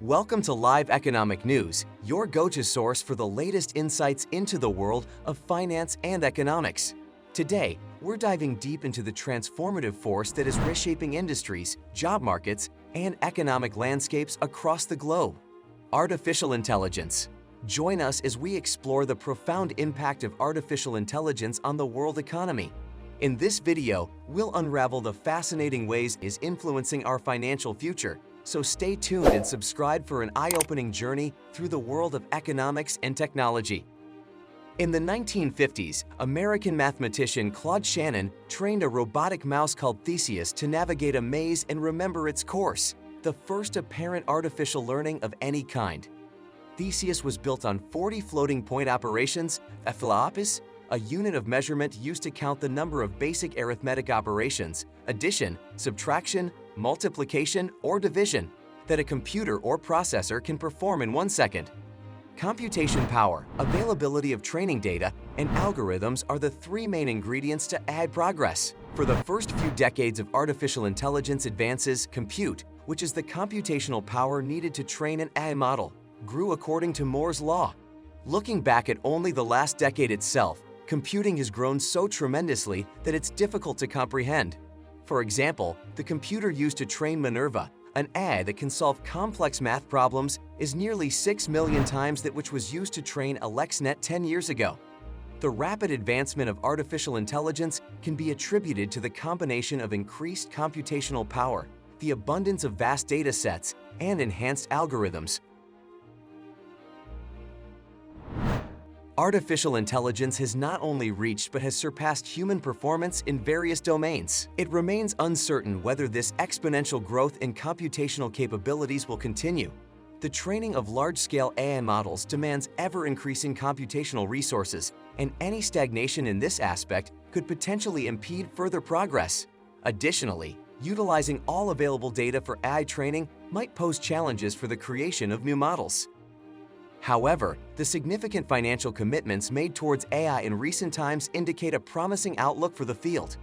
Welcome to Live Economic News, your go-to source for the latest insights into the world of finance and economics. Today, we're diving deep into the transformative force that is reshaping industries, job markets, and economic landscapes across the globe. Artificial intelligence. Join us as we explore the profound impact of artificial intelligence on the world economy. In this video, we'll unravel the fascinating ways it is influencing our financial future. So stay tuned and subscribe for an eye-opening journey through the world of economics and technology. In the 1950s, American mathematician Claude Shannon trained a robotic mouse called Theseus to navigate a maze and remember its course, the first apparent artificial learning of any kind. Theseus was built on 40 floating-point operations, a philopis, a unit of measurement used to count the number of basic arithmetic operations, addition, subtraction, multiplication, or division, that a computer or processor can perform in 1 second. Computation power, availability of training data, and algorithms are the three main ingredients to AI progress. For the first few decades of artificial intelligence advances, compute, which is the computational power needed to train an AI model, grew according to Moore's law. Looking back at only the last decade itself, computing has grown so tremendously that it's difficult to comprehend. For example, the computer used to train Minerva, an AI that can solve complex math problems, is nearly 6 million times that which was used to train AlexNet 10 years ago. The rapid advancement of artificial intelligence can be attributed to the combination of increased computational power, the abundance of vast data sets, and enhanced algorithms. Artificial intelligence has not only reached but has surpassed human performance in various domains. It remains uncertain whether this exponential growth in computational capabilities will continue. The training of large-scale AI models demands ever-increasing computational resources, and any stagnation in this aspect could potentially impede further progress. Additionally, utilizing all available data for AI training might pose challenges for the creation of new models. However, the significant financial commitments made towards AI in recent times indicate a promising outlook for the field.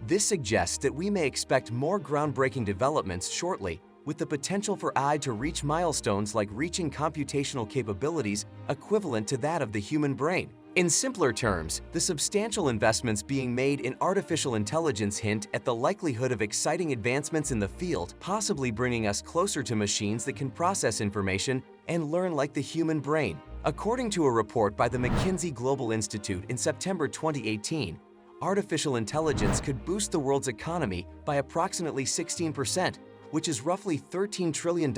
This suggests that we may expect more groundbreaking developments shortly, with the potential for AI to reach milestones like reaching computational capabilities equivalent to that of the human brain. In simpler terms, the substantial investments being made in artificial intelligence hint at the likelihood of exciting advancements in the field, possibly bringing us closer to machines that can process information and learn like the human brain. According to a report by the McKinsey Global Institute in September 2018, artificial intelligence could boost the world's economy by approximately 16%, which is roughly $13 trillion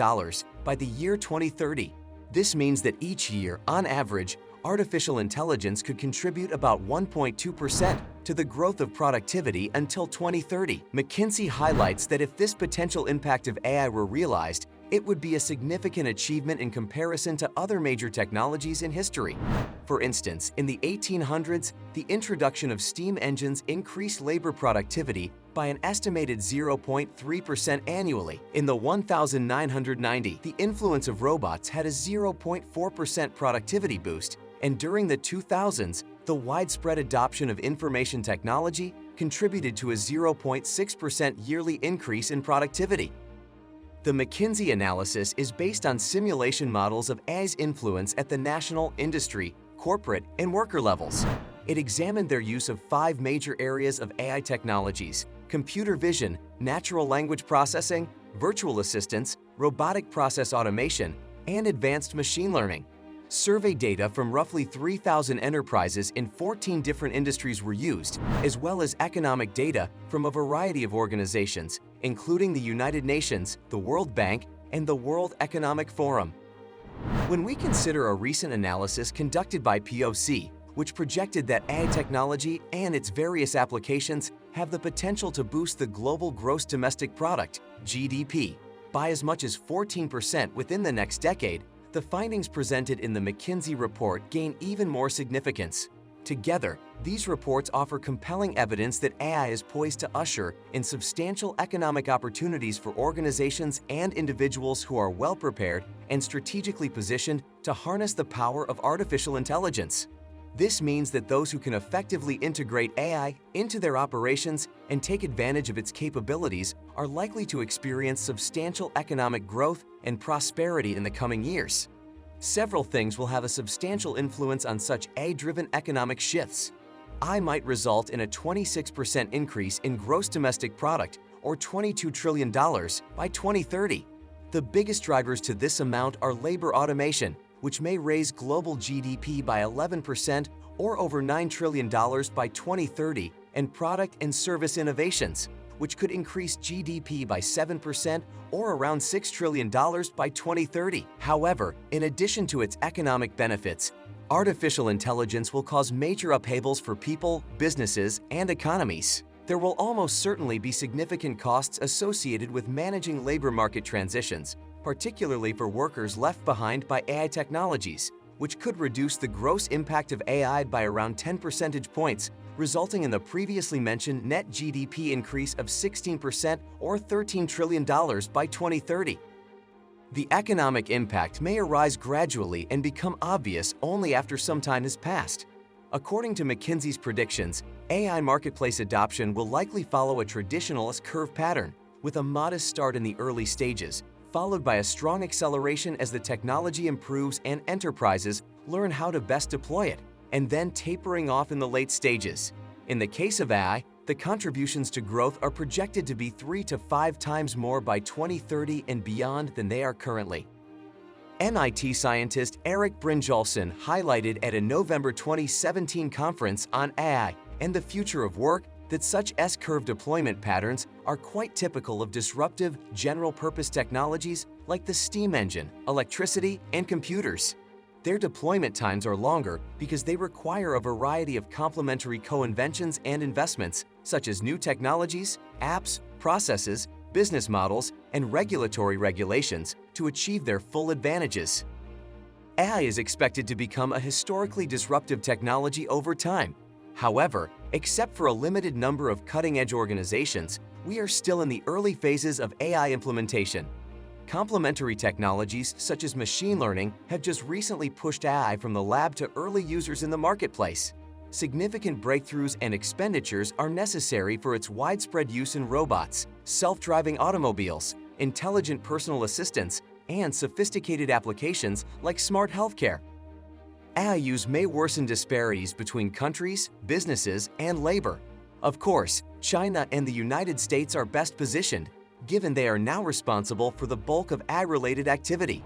by the year 2030. This means that each year, on average, artificial intelligence could contribute about 1.2% to the growth of productivity until 2030. McKinsey highlights that if this potential impact of AI were realized, it would be a significant achievement in comparison to other major technologies in history. For instance, in the 1800s, the introduction of steam engines increased labor productivity by an estimated 0.3% annually. In the 1990, the influence of robots had a 0.4% productivity boost, and during the 2000s, the widespread adoption of information technology contributed to a 0.6% yearly increase in productivity. The McKinsey analysis is based on simulation models of AI's influence at the national, industry, corporate, and worker levels. It examined their use of 5 major areas of AI technologies: computer vision, natural language processing, virtual assistants, robotic process automation, and advanced machine learning. Survey data from roughly 3,000 enterprises in 14 different industries were used, as well as economic data from a variety of organizations, including the United Nations, the World Bank, and the World Economic Forum. When we consider a recent analysis conducted by POC, which projected that AI technology and its various applications have the potential to boost the global gross domestic product, GDP, by as much as 14% within the next decade, the findings presented in the McKinsey report gain even more significance. Together, these reports offer compelling evidence that AI is poised to usher in substantial economic opportunities for organizations and individuals who are well prepared and strategically positioned to harness the power of artificial intelligence. This means that those who can effectively integrate AI into their operations and take advantage of its capabilities are likely to experience substantial economic growth and prosperity in the coming years. Several things will have a substantial influence on such AI-driven economic shifts. AI might result in a 26% increase in gross domestic product, or $22 trillion, by 2030. The biggest drivers to this amount are labor automation, which may raise global GDP by 11% or over $9 trillion by 2030, and product and service innovations, which could increase GDP by 7% or around $6 trillion by 2030. However, in addition to its economic benefits, artificial intelligence will cause major upheavals for people, businesses, and economies. There will almost certainly be significant costs associated with managing labor market transitions, particularly for workers left behind by AI technologies, which could reduce the gross impact of AI by around 10 percentage points, resulting in the previously mentioned net GDP increase of 16% or $13 trillion by 2030. The economic impact may arise gradually and become obvious only after some time has passed. According to McKinsey's predictions, AI marketplace adoption will likely follow a traditional S-curve pattern, with a modest start in the early stages, followed by a strong acceleration as the technology improves and enterprises learn how to best deploy it, and then tapering off in the late stages. In the case of AI, the contributions to growth are projected to be 3 to 5 times more by 2030 and beyond than they are currently. MIT scientist Eric Brynjolfsson highlighted at a November 2017 conference on AI and the future of work that such S-curve deployment patterns are quite typical of disruptive, general-purpose technologies like the steam engine, electricity, and computers. Their deployment times are longer because they require a variety of complementary co-inventions and investments, such as new technologies, apps, processes, business models, and regulatory regulations to achieve their full advantages. AI is expected to become a historically disruptive technology over time. However, except for a limited number of cutting-edge organizations, we are still in the early phases of AI implementation. Complementary technologies such as machine learning have just recently pushed AI from the lab to early users in the marketplace. Significant breakthroughs and expenditures are necessary for its widespread use in robots, self-driving automobiles, intelligent personal assistants, and sophisticated applications like smart healthcare. AI use may worsen disparities between countries, businesses, and labor. Of course, China and the United States are best positioned, given they are now responsible for the bulk of AI-related activity.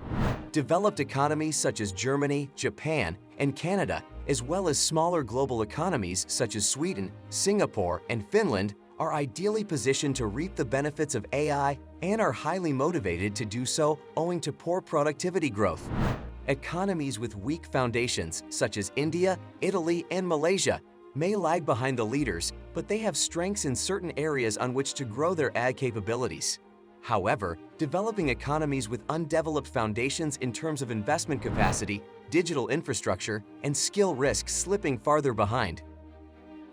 Developed economies such as Germany, Japan, and Canada, as well as smaller global economies such as Sweden, Singapore, and Finland, are ideally positioned to reap the benefits of AI and are highly motivated to do so owing to poor productivity growth. Economies with weak foundations, such as India, Italy, and Malaysia, may lag behind the leaders, but they have strengths in certain areas on which to grow their AI capabilities. However, developing economies with undeveloped foundations in terms of investment capacity, digital infrastructure, and skill risk slipping farther behind.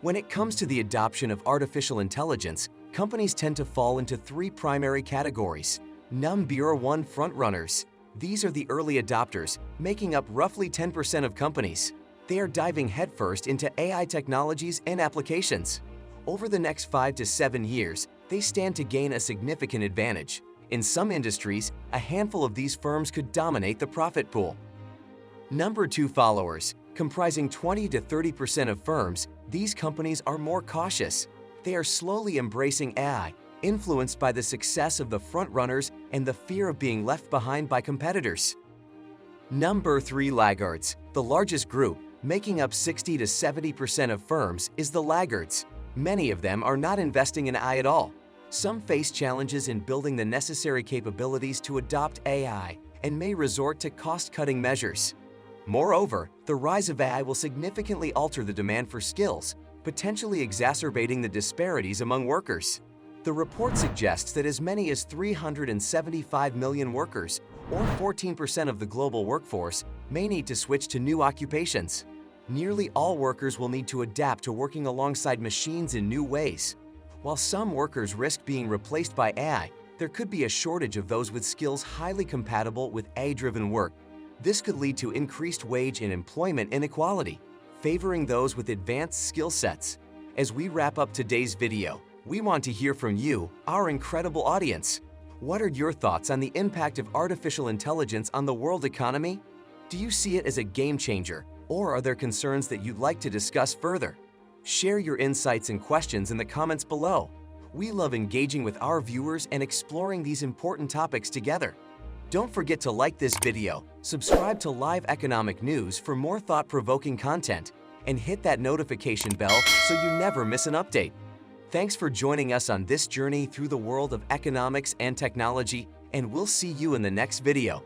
When it comes to the adoption of artificial intelligence, companies tend to fall into 3 primary categories. Number 1, frontrunners. These are the early adopters, making up roughly 10% of companies. They are diving headfirst into AI technologies and applications. Over the next 5 to 7 years, they stand to gain a significant advantage. In some industries, a handful of these firms could dominate the profit pool. Number 2, followers. Comprising 20 to 30% of firms, these companies are more cautious. They are slowly embracing AI, influenced by the success of the frontrunners and the fear of being left behind by competitors. Number 3, laggards. The largest group, making up 60 to 70% of firms, is the laggards. Many of them are not investing in AI at all. Some face challenges in building the necessary capabilities to adopt AI and may resort to cost-cutting measures. Moreover, the rise of AI will significantly alter the demand for skills, potentially exacerbating the disparities among workers. The report suggests that as many as 375 million workers, or 14% of the global workforce, may need to switch to new occupations. Nearly all workers will need to adapt to working alongside machines in new ways. While some workers risk being replaced by AI, there could be a shortage of those with skills highly compatible with AI-driven work. This could lead to increased wage and employment inequality. favoring those with advanced skill sets. As we wrap up today's video, we want to hear from you, our incredible audience. What are your thoughts on the impact of artificial intelligence on the world economy? Do you see it as a game changer, or are there concerns that you'd like to discuss further? Share your insights and questions in the comments below. We love engaging with our viewers and exploring these important topics together. Don't forget to like this video, subscribe to Live Economic News for more thought-provoking content, and hit that notification bell so you never miss an update. Thanks for joining us on this journey through the world of economics and technology, and we'll see you in the next video.